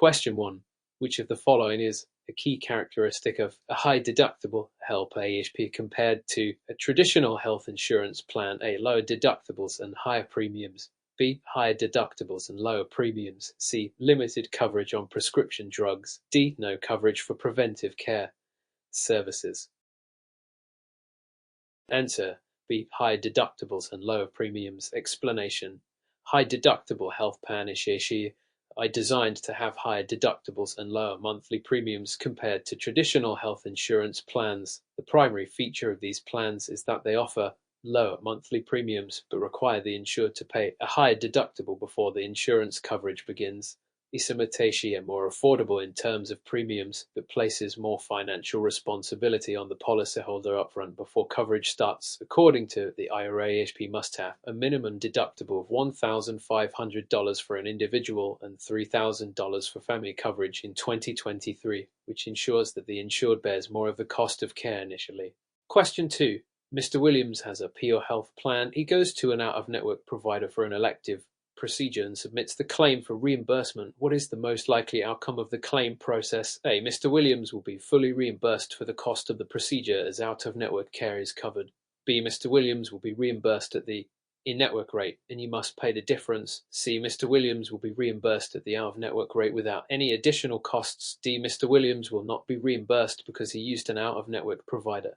Question 1. Which of the following is a key characteristic of a high deductible health AHP compared to a traditional health insurance plan? A. Lower deductibles and higher premiums. B. Higher deductibles and lower premiums. C. Limited coverage on prescription drugs. D. No coverage for preventive care services. Answer: B. High deductibles and lower premiums. Explanation: high deductible health plan are designed to have higher deductibles and lower monthly premiums compared to traditional health insurance plans. The primary feature of these plans is that they offer lower monthly premiums but require the insured to pay a higher deductible before the insurance coverage begins. These are more affordable in terms of premiums, but places more financial responsibility on the policyholder upfront before coverage starts. According to the IRA, AHP must have a minimum deductible of $1,500 for an individual and $3,000 for family coverage in 2023, which ensures that the insured bears more of the cost of care initially. Question 2. Mr. Williams has a PO health plan. He goes to an out-of-network provider for an elective procedure and submits the claim for reimbursement. What is the most likely outcome of the claim process? A. Mr. Williams will be fully reimbursed for the cost of the procedure as out-of-network care is covered. B. Mr. Williams will be reimbursed at the in-network rate and you must pay the difference. C. Mr. Williams will be reimbursed at the out-of-network rate without any additional costs. D. Mr. Williams will not be reimbursed because he used an out-of-network provider.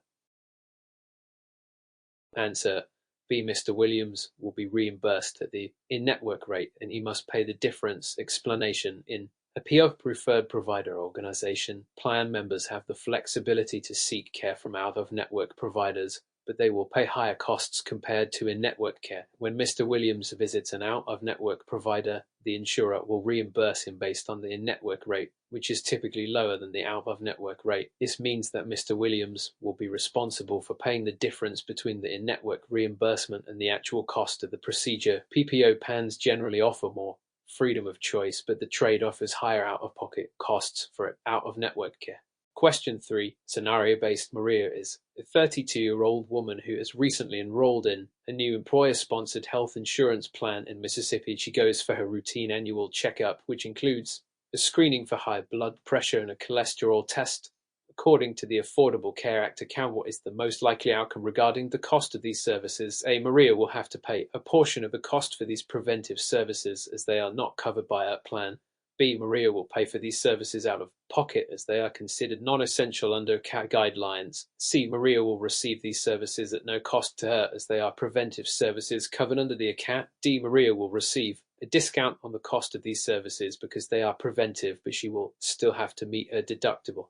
Answer: B. Mr. Williams will be reimbursed at the in-network rate and he must pay the difference. Explanation: in a PO preferred provider organization, plan members have the flexibility to seek care from out-of-network providers, but they will pay higher costs compared to in-network care. When Mr. Williams visits an out-of-network provider, the insurer will reimburse him based on the in-network rate, which is typically lower than the out-of-network rate. This means that Mr. Williams will be responsible for paying the difference between the in-network reimbursement and the actual cost of the procedure. PPO plans generally offer more freedom of choice, but the trade-off is higher out-of-pocket costs for out-of-network care. Question 3. Scenario-based. Maria is a 32-year-old woman who has recently enrolled in a new employer-sponsored health insurance plan in Mississippi. She goes for her routine annual checkup, which includes a screening for high blood pressure and a cholesterol test. According to the Affordable Care Act account, what is the most likely outcome regarding the cost of these services? A. Maria will have to pay a portion of the cost for these preventive services as they are not covered by her plan. B. Maria will pay for these services out of pocket as they are considered non-essential under CAT guidelines. C. Maria will receive these services at no cost to her as they are preventive services covered under the CAT. D. Maria will receive a discount on the cost of these services because they are preventive, but she will still have to meet her deductible.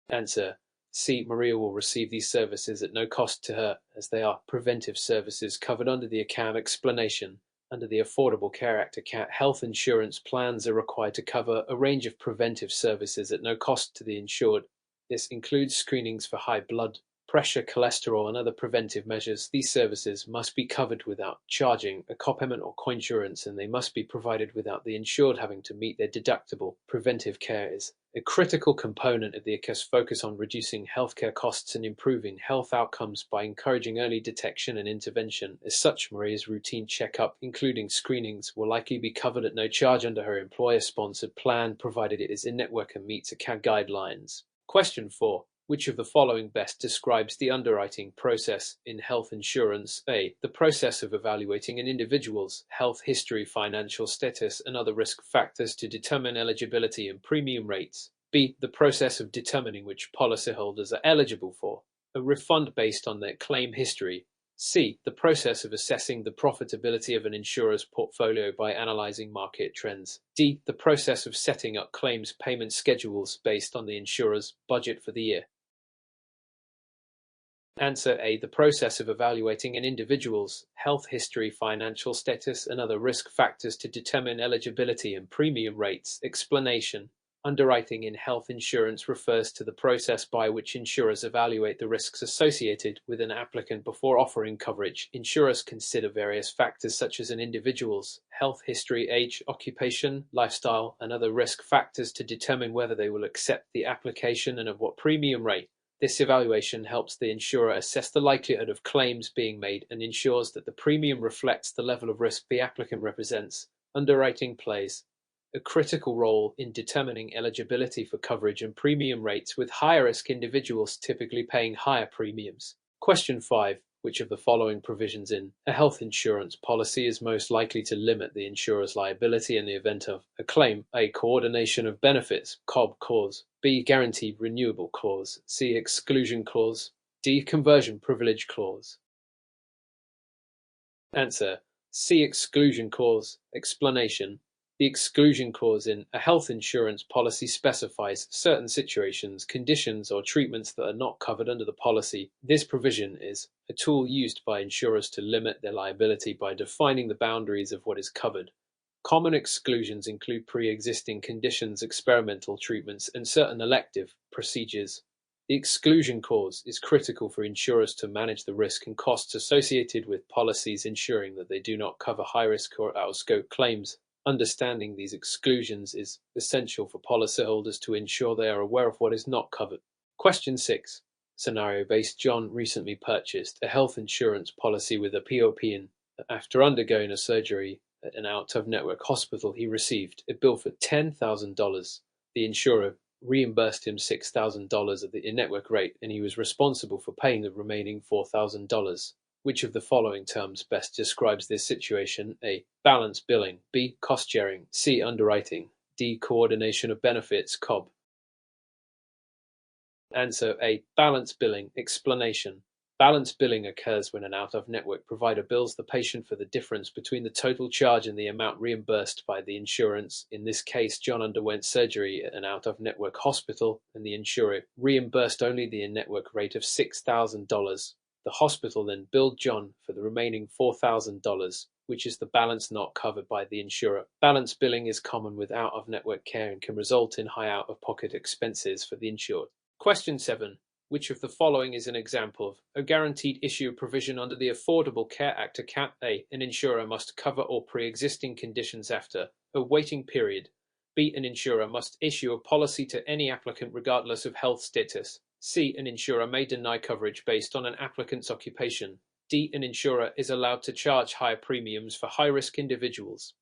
Answer: C. Maria will receive these services at no cost to her as they are preventive services covered under the account. Explanation: under the Affordable Care Act account, health insurance plans are required to cover a range of preventive services at no cost to the insured. This includes screenings for high blood pressure, cholesterol, and other preventive measures. These services must be covered without charging a copayment or coinsurance, and they must be provided without the insured having to meet their deductible. Preventive care is a critical component of the ACA's focus on reducing healthcare costs and improving health outcomes by encouraging early detection and intervention. As such, Maria's routine checkup, including screenings, will likely be covered at no charge under her employer-sponsored plan, provided it is in-network and meets ACA guidelines. Question 4. Which of the following best describes the underwriting process in health insurance? A. The process of evaluating an individual's health history, financial status, and other risk factors to determine eligibility and premium rates. B. The process of determining which policyholders are eligible for a refund based on their claim history. C. The process of assessing the profitability of an insurer's portfolio by analyzing market trends. D. The process of setting up claims payment schedules based on the insurer's budget for the year. Answer A. The process of evaluating an individual's health history, financial status, and other risk factors to determine eligibility and premium rates. Explanation: underwriting in health insurance refers to the process by which insurers evaluate the risks associated with an applicant before offering coverage. Insurers consider various factors such as an individual's health history, age, occupation, lifestyle, and other risk factors to determine whether they will accept the application and at what premium rate. This evaluation helps the insurer assess the likelihood of claims being made and ensures that the premium reflects the level of risk the applicant represents. Underwriting plays a critical role in determining eligibility for coverage and premium rates, with higher-risk individuals typically paying higher premiums. Question 5. Which of the following provisions in a health insurance policy is most likely to limit the insurer's liability in the event of a claim? A. Coordination of benefits (COB) clause. B. Guaranteed renewable clause. C. Exclusion clause. D. Conversion privilege clause. Answer: C. Exclusion clause. Explanation: the exclusion clause in a health insurance policy specifies certain situations, conditions, or treatments that are not covered under the policy. This provision is a tool used by insurers to limit their liability by defining the boundaries of what is covered. Common exclusions include pre-existing conditions, experimental treatments, and certain elective procedures. The exclusion clause is critical for insurers to manage the risk and costs associated with policies, ensuring that they do not cover high-risk or out-of-scope claims. Understanding these exclusions is essential for policyholders to ensure they are aware of what is not covered. Question 6. Scenario-based: John recently purchased a health insurance policy with a POP, and after undergoing a surgery at an out-of-network hospital, he received a bill for $10,000. The insurer reimbursed him $6,000 at the in-network rate, and he was responsible for paying the remaining $4,000. Which of the following terms best describes this situation? A. Balance billing. B. Cost sharing. C. Underwriting. D. Coordination of benefits (COB). Answer: A. Balance billing. Explanation: balance billing occurs when an out-of-network provider bills the patient for the difference between the total charge and the amount reimbursed by the insurance. In this case, John underwent surgery at an out-of-network hospital, and the insurer reimbursed only the in-network rate of $6,000. The hospital then billed John for the remaining $4,000, which is the balance not covered by the insurer. Balance billing is common with out-of-network care and can result in high out-of-pocket expenses for the insured. Question 7. Which of the following is an example of a guaranteed issue provision under the Affordable Care Act? A. An insurer must cover all pre-existing conditions after a waiting period. B. An insurer must issue a policy to any applicant regardless of health status. C. An insurer may deny coverage based on an applicant's occupation. D. An insurer is allowed to charge higher premiums for high-risk individuals.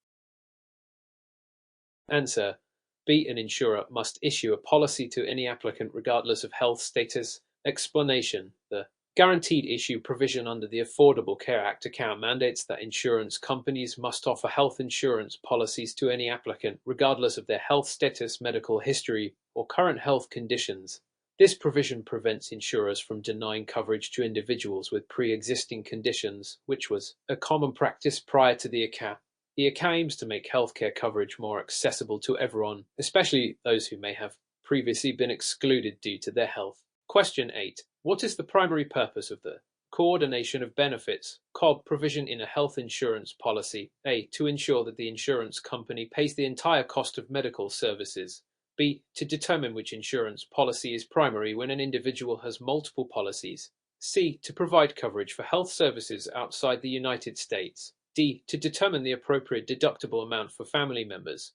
Answer: B. An insurer must issue a policy to any applicant regardless of health status. Explanation: the guaranteed issue provision under the Affordable Care Act mandates that insurance companies must offer health insurance policies to any applicant regardless of their health status, medical history, or current health conditions. This provision prevents insurers from denying coverage to individuals with pre-existing conditions, which was a common practice prior to the ACA. The ACA aims to make healthcare coverage more accessible to everyone, especially those who may have previously been excluded due to their health. Question 8. What is the primary purpose of the coordination of benefits (COB) provision in a health insurance policy? A. To ensure that the insurance company pays the entire cost of medical services. B. To determine which insurance policy is primary when an individual has multiple policies. C. To provide coverage for health services outside the United States. D. To determine the appropriate deductible amount for family members.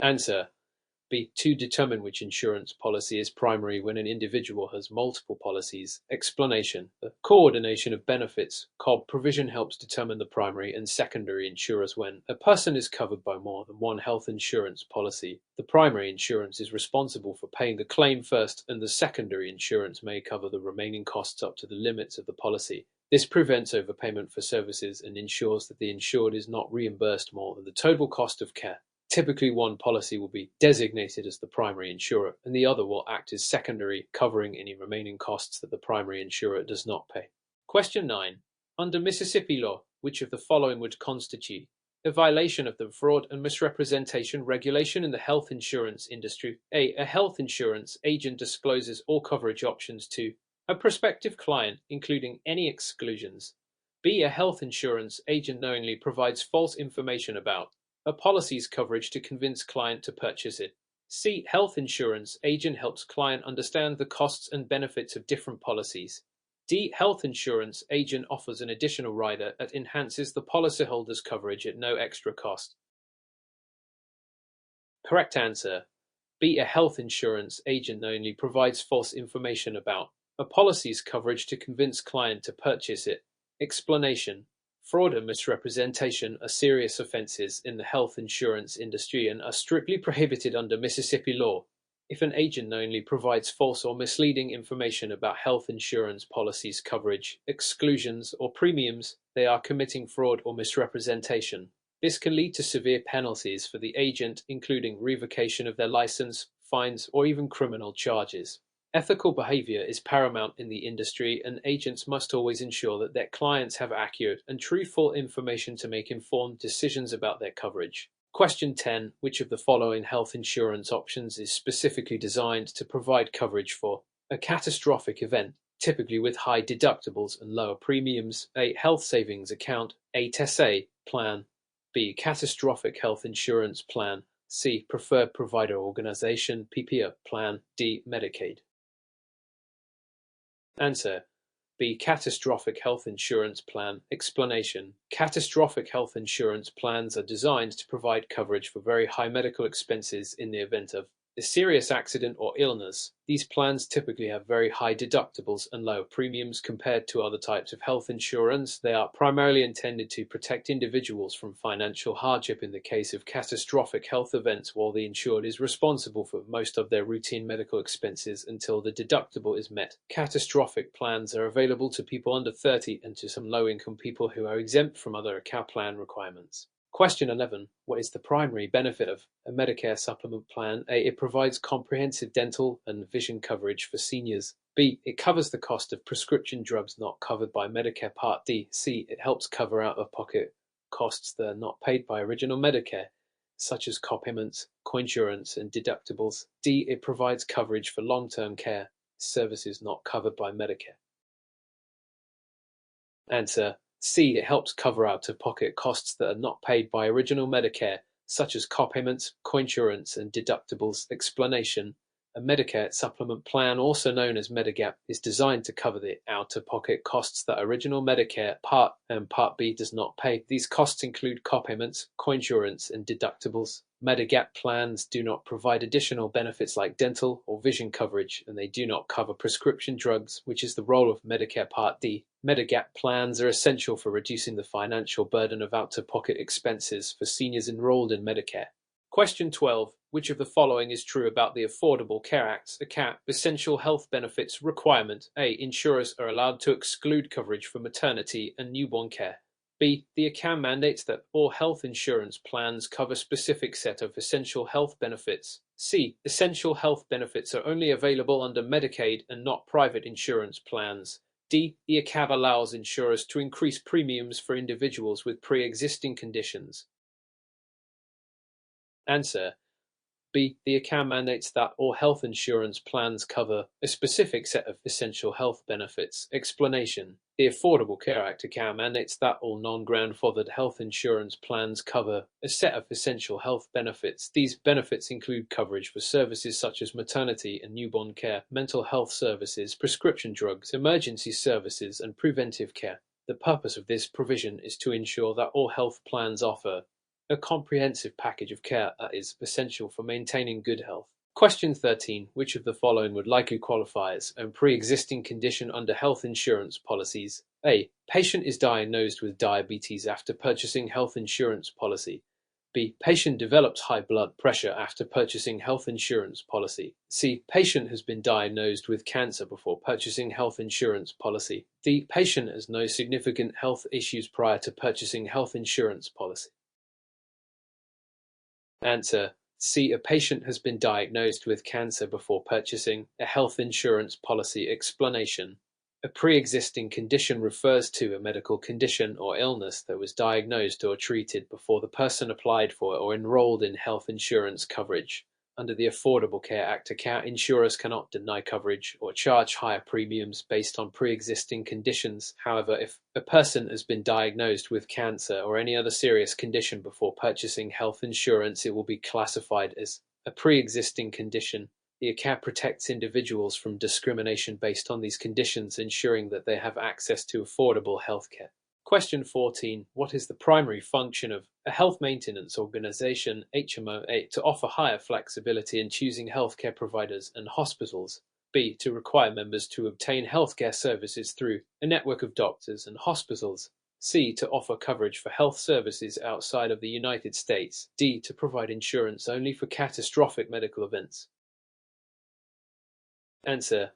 Answer: B. To determine which insurance policy is primary when an individual has multiple policies. Explanation: the coordination of benefits (COB) provision helps determine the primary and secondary insurers when a person is covered by more than one health insurance policy. The primary insurance is responsible for paying the claim first, and the secondary insurance may cover the remaining costs up to the limits of the policy. This prevents overpayment for services and ensures that the insured is not reimbursed more than the total cost of care. Typically, one policy will be designated as the primary insurer, and the other will act as secondary, covering any remaining costs that the primary insurer does not pay. Question 9. Under Mississippi law, which of the following would constitute a violation of the fraud and misrepresentation regulation in the health insurance industry? A. A health insurance agent discloses all coverage options to a prospective client, including any exclusions. B. A health insurance agent knowingly provides false information about a policy's coverage to convince client to purchase it. C. Health insurance agent helps client understand the costs and benefits of different policies. D. Health insurance agent offers an additional rider that enhances the policyholder's coverage at no extra cost. Correct answer: B. A health insurance agent knowingly provides false information about a policy's coverage to convince client to purchase it. Explanation: Fraud and misrepresentation are serious offenses in the health insurance industry and are strictly prohibited under Mississippi law. If an agent knowingly provides false or misleading information about health insurance policies, coverage, exclusions, or premiums, they are committing fraud or misrepresentation. This can lead to severe penalties for the agent, including revocation of their license, fines, or even criminal charges. Ethical behavior is paramount in the industry, and agents must always ensure that their clients have accurate and truthful information to make informed decisions about their coverage. Question 10. Which of the following health insurance options is specifically designed to provide coverage for a catastrophic event, typically with high deductibles and lower premiums? A. Health savings account. A. TESA plan. B. Catastrophic health insurance plan. C. Preferred provider organization plan. D. Medicaid. Answer: B. Catastrophic health insurance plan. Explanation: Catastrophic health insurance plans are designed to provide coverage for very high medical expenses in the event of a serious accident or illness. These plans typically have very high deductibles and low premiums compared to other types of health insurance. They are primarily intended to protect individuals from financial hardship in the case of catastrophic health events, while the insured is responsible for most of their routine medical expenses until the deductible is met. Catastrophic plans are available to people under 30 and to some low-income people who are exempt from other account plan requirements. Question 11. What is the primary benefit of a Medicare supplement plan? A. It provides comprehensive dental and vision coverage for seniors. B. It covers the cost of prescription drugs not covered by Medicare Part D. C. It helps cover out-of-pocket costs that are not paid by original Medicare, such as copayments, coinsurance, and deductibles. D. It provides coverage for long-term care services not covered by Medicare. Answer: C. It helps cover out-of-pocket costs that are not paid by original Medicare, such as copayments, coinsurance, and deductibles. Explanation: a Medicare supplement plan, also known as Medigap, is designed to cover the out-of-pocket costs that original Medicare Part and Part B does not pay. These costs include copayments, coinsurance, and deductibles. Medigap plans do not provide additional benefits like dental or vision coverage, and they do not cover prescription drugs, which is the role of Medicare Part D. Medigap plans are essential for reducing the financial burden of out-of-pocket expenses for seniors enrolled in Medicare. Question 12. Which of the following is true about the Affordable Care Act's ACA essential health benefits requirement? A. Insurers are allowed to exclude coverage for maternity and newborn care. B. The ACA mandates that all health insurance plans cover a specific set of essential health benefits. C. Essential health benefits are only available under Medicaid and not private insurance plans. D. The ACA allows insurers to increase premiums for individuals with pre-existing conditions. Answer: B. The ACA mandates that all health insurance plans cover a specific set of essential health benefits. Explanation: The Affordable Care Act ACA mandates that all non-grandfathered health insurance plans cover a set of essential health benefits. These benefits include coverage for services such as maternity and newborn care, mental health services, prescription drugs, emergency services, and preventive care. The purpose of this provision is to ensure that all health plans offer a comprehensive package of care that is essential for maintaining good health. Question 13. Which of the following would likely qualify as a pre-existing condition under health insurance policies? A. Patient is diagnosed with diabetes after purchasing health insurance policy. B. Patient develops high blood pressure after purchasing health insurance policy. C. Patient has been diagnosed with cancer before purchasing health insurance policy. D. Patient has no significant health issues prior to purchasing health insurance policy. Answer: C. A patient has been diagnosed with cancer before purchasing a health insurance policy. Explanation: a pre-existing condition refers to a medical condition or illness that was diagnosed or treated before the person applied for or enrolled in health insurance coverage. Under the Affordable Care Act ACA, insurers cannot deny coverage or charge higher premiums based on pre-existing conditions. However, if a person has been diagnosed with cancer or any other serious condition before purchasing health insurance, it will be classified as a pre-existing condition. The ACA protects individuals from discrimination based on these conditions, ensuring that they have access to affordable health care. Question 14. What is the primary function of a health maintenance organization (HMO) A. To offer higher flexibility in choosing healthcare providers and hospitals. B. To require members to obtain healthcare services through a network of doctors and hospitals. C. To offer coverage for health services outside of the United States. D. To provide insurance only for catastrophic medical events. Answer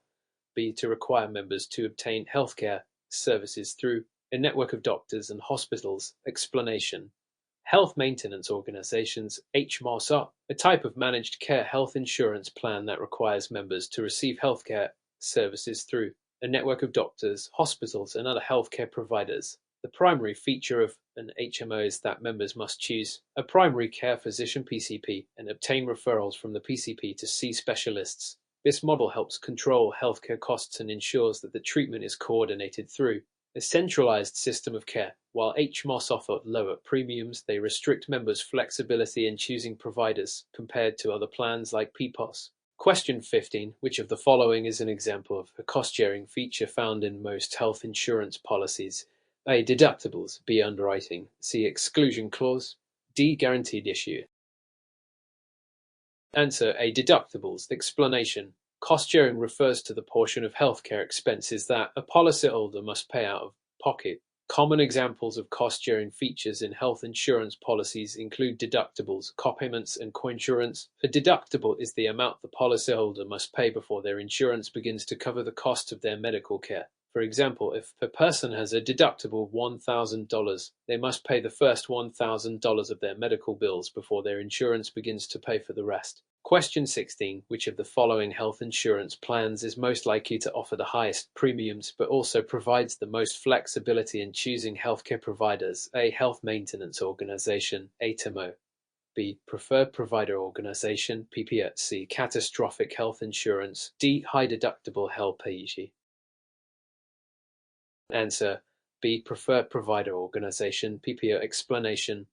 B. To require members to obtain healthcare services through a network of doctors and hospitals. Explanation. Health maintenance organizations, HMOs, are a type of managed care health insurance plan that requires members to receive healthcare services through a network of doctors, hospitals, and other healthcare providers. The primary feature of an HMO is that members must choose a primary care physician (PCP) and obtain referrals from the PCP to see specialists. This model helps control healthcare costs and ensures that the treatment is coordinated through a centralized system of care. While HMOs offer lower premiums, they restrict members' flexibility in choosing providers compared to other plans like PPOS. Question 15. Which of the following is an example of a cost-sharing feature found in most health insurance policies? A. Deductibles. B. Underwriting. C. Exclusion clause. D. Guaranteed issue. Answer A. Deductibles. Explanation. Cost-sharing refers to the portion of healthcare expenses that a policyholder must pay out of pocket. Common examples of cost-sharing features in health insurance policies include deductibles, copayments, and coinsurance. A deductible is the amount the policyholder must pay before their insurance begins to cover the cost of their medical care. For example, if a person has a deductible of $1,000, they must pay the first $1,000 of their medical bills before their insurance begins to pay for the rest. Question 16. Which of the following health insurance plans is most likely to offer the highest premiums but also provides the most flexibility in choosing healthcare providers? A. Health maintenance organization, HMO. B. Preferred provider organization, PPO. C. Catastrophic health insurance. D. High deductible HLPG. Answer B. Preferred provider organization, PPO. Explanation.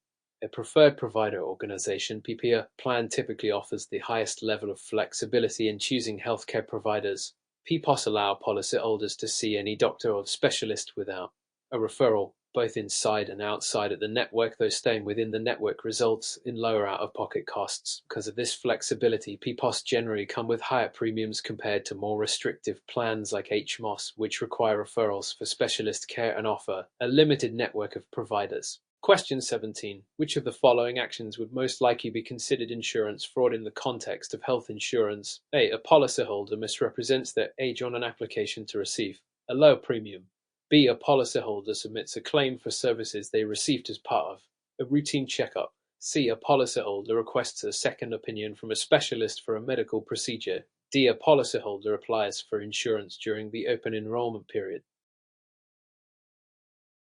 A preferred provider organization plan typically offers the highest level of flexibility in choosing healthcare providers. PPOs allow policyholders to see any doctor or specialist without a referral, both inside and outside of the network, though staying within the network results in lower out-of-pocket costs. Because of this flexibility, PPOs generally come with higher premiums compared to more restrictive plans like HMOs, which require referrals for specialist care and offer a limited network of providers. Question 17. Which of the following actions would most likely be considered insurance fraud in the context of health insurance? A. A policyholder misrepresents their age on an application to receive a low premium. B. A policyholder submits a claim for services they received as part of a routine checkup. C. A policyholder requests a second opinion from a specialist for a medical procedure. D. A policyholder applies for insurance during the open enrollment period.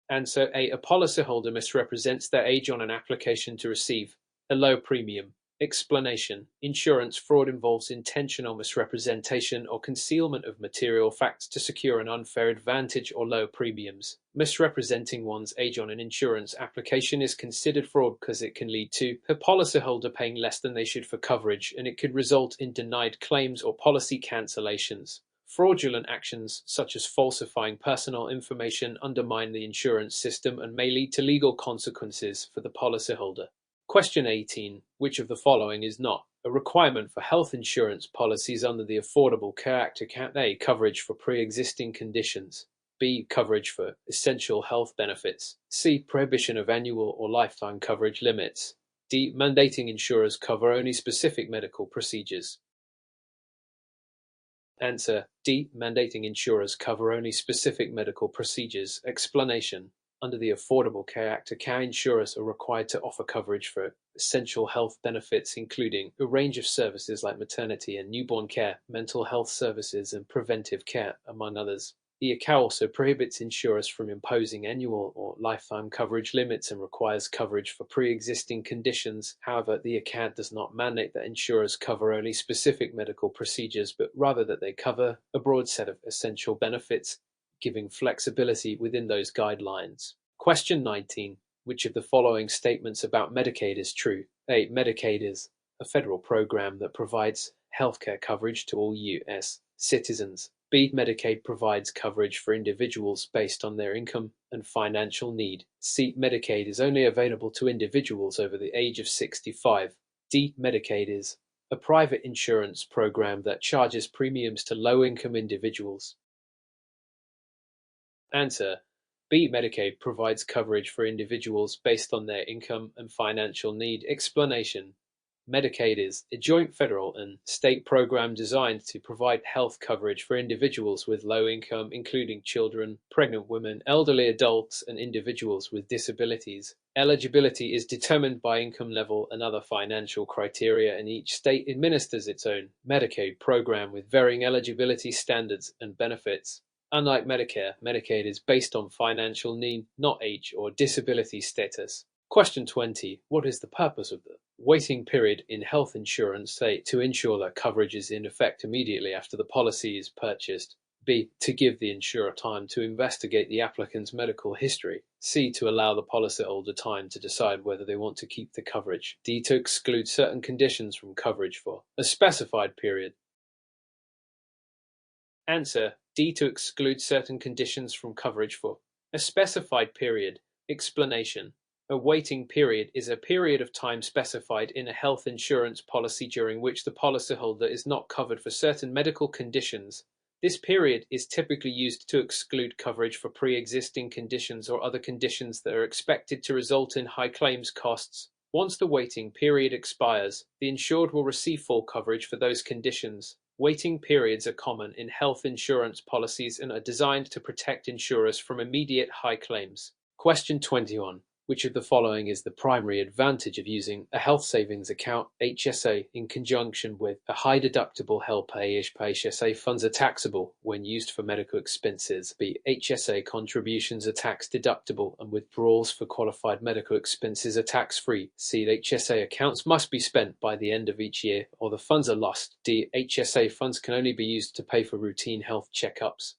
Answer A. A policyholder misrepresents their age on an application to receive a low premium. Explanation. Insurance fraud involves intentional misrepresentation or concealment of material facts to secure an unfair advantage or low premiums. Misrepresenting one's age on an insurance application is considered fraud because it can lead to a policyholder paying less than they should for coverage, and it could result in denied claims or policy cancellations. Fraudulent actions, such as falsifying personal information, undermine the insurance system and may lead to legal consequences for the policyholder. Question 18. Which of the following is not a requirement for health insurance policies under the Affordable Care Act? A. Coverage for pre-existing conditions. B. Coverage for essential health benefits. C. Prohibition of annual or lifetime coverage limits. D. Mandating insurers cover only specific medical procedures. Answer D. Mandating insurers cover only specific medical procedures. Explanation. Under the Affordable Care Act, car insurers are required to offer coverage for essential health benefits, including a range of services like maternity and newborn care, mental health services, and preventive care, among others. The ACA also prohibits insurers from imposing annual or lifetime coverage limits and requires coverage for pre-existing conditions. However, the ACA does not mandate that insurers cover only specific medical procedures, but rather that they cover a broad set of essential benefits, giving flexibility within those guidelines. Question 19. Which of the following statements about Medicaid is true? A. Medicaid is a federal program that provides healthcare coverage to all U.S. citizens. B. Medicaid provides coverage for individuals based on their income and financial need. C. Medicaid is only available to individuals over the age of 65. D. Medicaid is a private insurance program that charges premiums to low-income individuals. Answer B. Medicaid provides coverage for individuals based on their income and financial need. Explanation: Medicaid is a joint federal and state program designed to provide health coverage for individuals with low income, including children, pregnant women, elderly adults, and individuals with disabilities. Eligibility is determined by income level and other financial criteria, and each state administers its own Medicaid program with varying eligibility standards and benefits. Unlike Medicare, Medicaid is based on financial need, not age or disability status. Question 20. What is the purpose of the waiting period in health insurance? A. To ensure that coverage is in effect immediately after the policy is purchased. B. To give the insurer time to investigate the applicant's medical history. C. To allow the policyholder time to decide whether they want to keep the coverage. D. To exclude certain conditions from coverage for a specified period. Answer: D. To exclude certain conditions from coverage for a specified period. Explanation: a waiting period is a period of time specified in a health insurance policy during which the policyholder is not covered for certain medical conditions. This period is typically used to exclude coverage for pre-existing conditions or other conditions that are expected to result in high claims costs. Once the waiting period expires, the insured will receive full coverage for those conditions. Waiting periods are common in health insurance policies and are designed to protect insurers from immediate high claims. Question 21. Which of the following is the primary advantage of using a health savings account (HSA) in conjunction with a high-deductible health HSA funds are taxable when used for medical expenses? B. HSA contributions are tax-deductible and withdrawals for qualified medical expenses are tax-free. C. HSA accounts must be spent by the end of each year or the funds are lost. D. HSA funds can only be used to pay for routine health checkups.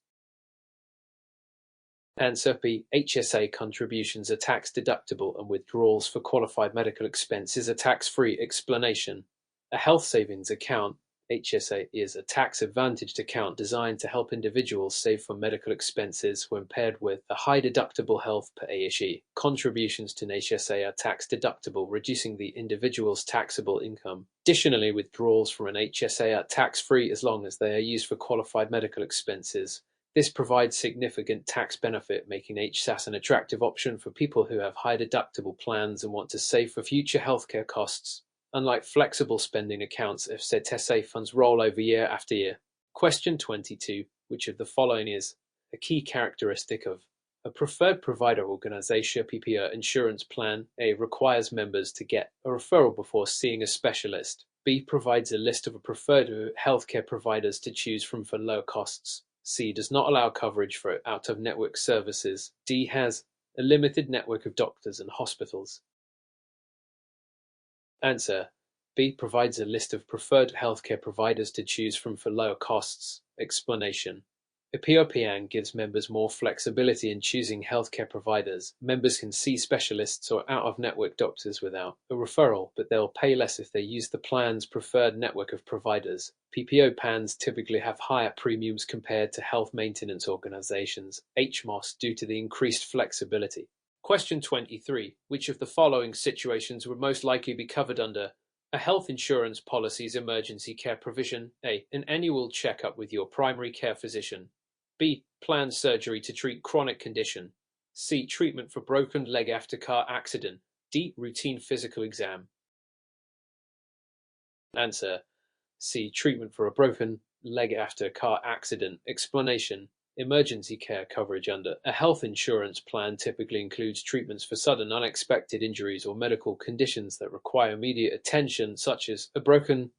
Answer B. HSA contributions are tax-deductible and withdrawals for qualified medical expenses are tax-free. Explanation: a health savings account (HSA) is a tax-advantaged account designed to help individuals save for medical expenses when paired with a high-deductible health PHE. Contributions to an HSA are tax-deductible, reducing the individual's taxable income. Additionally, withdrawals from an HSA are tax-free as long as they are used for qualified medical expenses. This provides significant tax benefit, making HSAs an attractive option for people who have high deductible plans and want to save for future healthcare costs. Unlike flexible spending accounts, HSA funds roll over year after year. Question 22. Which of the following is a key characteristic of a preferred provider organization insurance plan? A. Requires members to get a referral before seeing a specialist. B. Provides a list of preferred healthcare providers to choose from for low costs. C. Does not allow coverage for out-of-network services. D. Has a limited network of doctors and hospitals. Answer: B. Provides a list of preferred healthcare providers to choose from for lower costs. Explanation: a POPN gives members more flexibility in choosing healthcare providers. Members can see specialists or out-of-network doctors without a referral, but they'll pay less if they use the plan's preferred network of providers. PPO plans typically have higher premiums compared to health maintenance organizations (HMOs) due to the increased flexibility. Question 23. Which of the following situations would most likely be covered under a health insurance policy's emergency care provision? A. An annual checkup with your primary care physician. B. Planned surgery to treat chronic condition. C. Treatment for broken leg after car accident. D. Routine physical exam. Answer: C. Treatment for a broken leg after car accident. Explanation: emergency care coverage under a health insurance plan typically includes treatments for sudden unexpected injuries or medical conditions that require immediate attention, such as a broken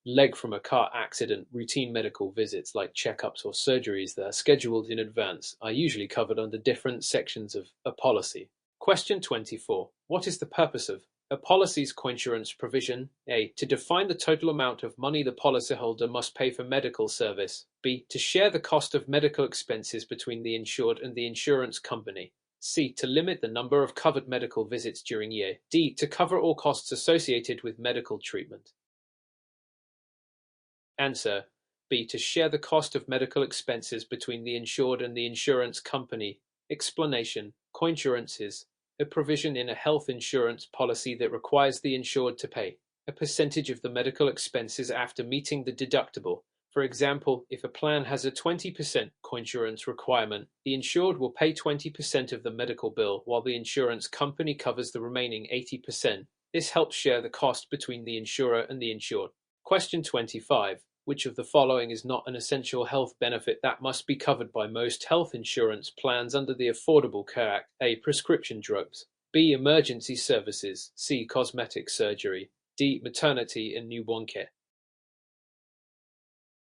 leg from a car accident. Routine medical visits like checkups or surgeries that are scheduled in advance are usually covered under different sections of a policy. Question 24. What is the purpose of a policy's coinsurance provision? A. To define the total amount of money the policyholder must pay for medical service. B. To share the cost of medical expenses between the insured and the insurance company. C. To limit the number of covered medical visits during year. D. To cover all costs associated with medical treatment. Answer: B. To share the cost of medical expenses between the insured and the insurance company. Explanation: coinsurance is a provision in a health insurance policy that requires the insured to pay a percentage of the medical expenses after meeting the deductible. For example, if a plan has a 20% coinsurance requirement, the insured will pay 20% of the medical bill while the insurance company covers the remaining 80%. This helps share the cost between the insurer and the insured. Question 25. Which of the following is not an essential health benefit that must be covered by most health insurance plans under the Affordable Care Act? A. Prescription drugs. B. Emergency services. C. Cosmetic surgery. D. Maternity and newborn care.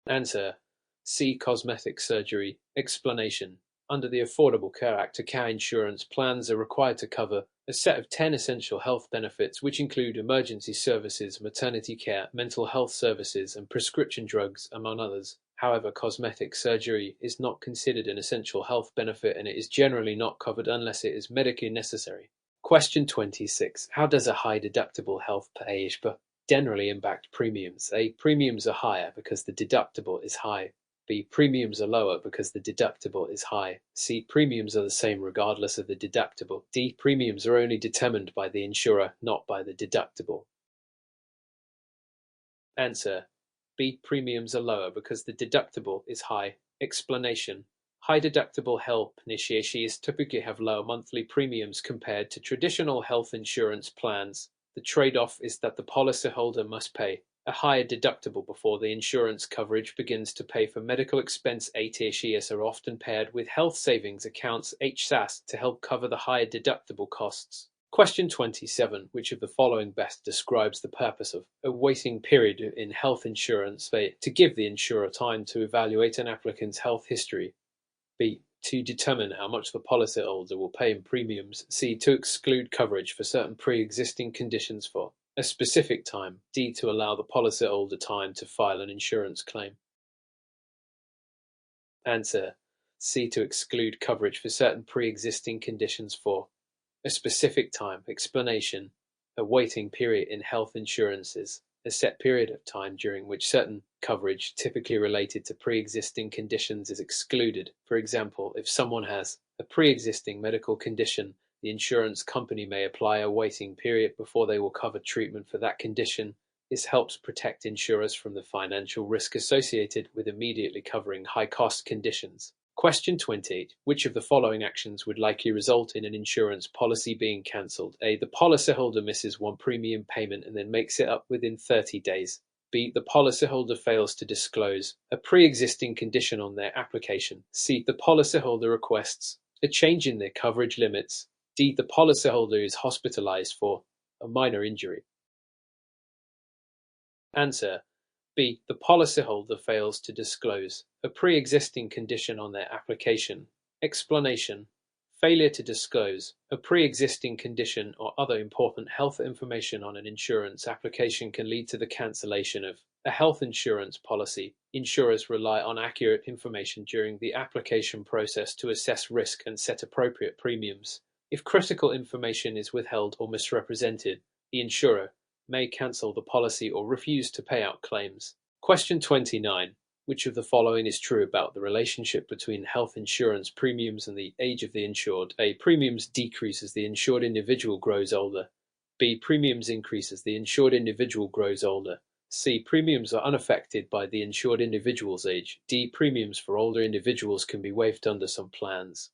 Answer: C. Cosmetic surgery. Explanation: under the Affordable Care Act, car insurance plans are required to cover a set of 10 essential health benefits, which include emergency services, maternity care, mental health services, and prescription drugs, among others. However, cosmetic surgery is not considered an essential health benefit, and it is generally not covered unless it is medically necessary. Question 26. How does a high deductible health pay generally impact premiums? A. Premiums are higher because the deductible is high. B. Premiums are lower because the deductible is high. C. Premiums are the same regardless of the deductible. D. Premiums are only determined by the insurer, not by the deductible. Answer: B. Premiums are lower because the deductible is high. Explanation: high deductible health initiations typically have lower monthly premiums compared to traditional health insurance plans. The trade-off is that the policyholder must pay a higher deductible before the insurance coverage begins to pay for medical expense. ATSEs are often paired with health savings accounts (HSAs) to help cover the higher deductible costs. Question 27. Which of the following best describes the purpose of a waiting period in health insurance? A. To give the insurer time to evaluate an applicant's health history. B. To determine how much the policyholder will pay in premiums. C. To exclude coverage for certain pre-existing conditions for a specific time. D. To allow the policyholder time to file an insurance claim. Answer: C. To exclude coverage for certain pre-existing conditions for a specific time. Explanation: a waiting period in health insurance is a set period of time during which certain coverage, typically related to pre-existing conditions, is excluded. For example, if someone has a pre-existing medical condition, the insurance company may apply a waiting period before they will cover treatment for that condition. This helps protect insurers from the financial risk associated with immediately covering high-cost conditions. Question 28. Which of the following actions would likely result in an insurance policy being cancelled? A. The policyholder misses one premium payment and then makes it up within 30 days. B. The policyholder fails to disclose a pre-existing condition on their application. C. The policyholder requests a change in their coverage limits. D. The policyholder is hospitalized for a minor injury. Answer: B. The policyholder fails to disclose a pre-existing condition on their application. Explanation: failure to disclose a pre-existing condition or other important health information on an insurance application can lead to the cancellation of a health insurance policy. Insurers rely on accurate information during the application process to assess risk and set appropriate premiums. If critical information is withheld or misrepresented, the insurer may cancel the policy or refuse to pay out claims. Question 29. Which of the following is true about the relationship between health insurance premiums and the age of the insured? A. Premiums decrease as the insured individual grows older. B. Premiums increase as the insured individual grows older. C. Premiums are unaffected by the insured individual's age. D. Premiums for older individuals can be waived under some plans.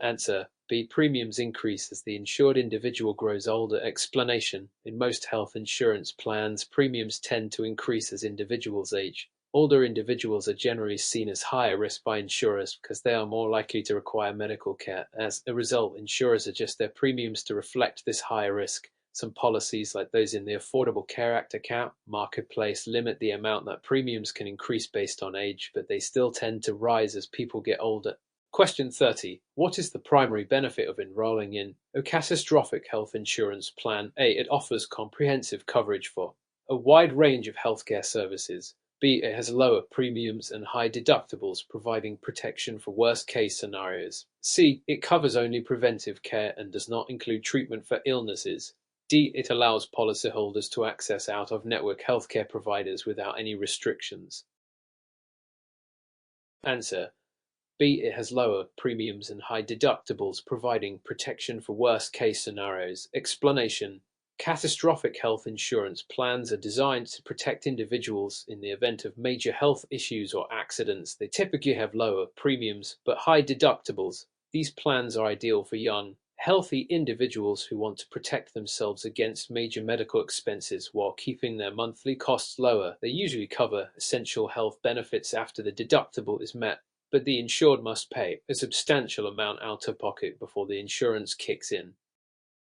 Answer: B. Premiums increase as the insured individual grows older. Explanation: in most health insurance plans, premiums tend to increase as individuals age. Older individuals are generally seen as higher risk by insurers because they are more likely to require medical care. As a result, insurers adjust their premiums to reflect this higher risk. Some policies, like those in the Affordable Care Act account marketplace, limit the amount that premiums can increase based on age, but they still tend to rise as people get older. Question 30. What is the primary benefit of enrolling in a catastrophic health insurance plan? A. It offers comprehensive coverage for a wide range of healthcare services. B. It has lower premiums and high deductibles, providing protection for worst-case scenarios. C. It covers only preventive care and does not include treatment for illnesses. D. It allows policyholders to access out-of-network healthcare providers without any restrictions. Answer: B. It has lower premiums and high deductibles, providing protection for worst-case scenarios. Explanation: Catastrophic health insurance plans are designed to protect individuals in the event of major health issues or accidents. They typically have lower premiums but high deductibles. These plans are ideal for young, healthy individuals who want to protect themselves against major medical expenses while keeping their monthly costs lower. They usually cover essential health benefits after the deductible is met, but the insured must pay a substantial amount out of pocket before the insurance kicks in.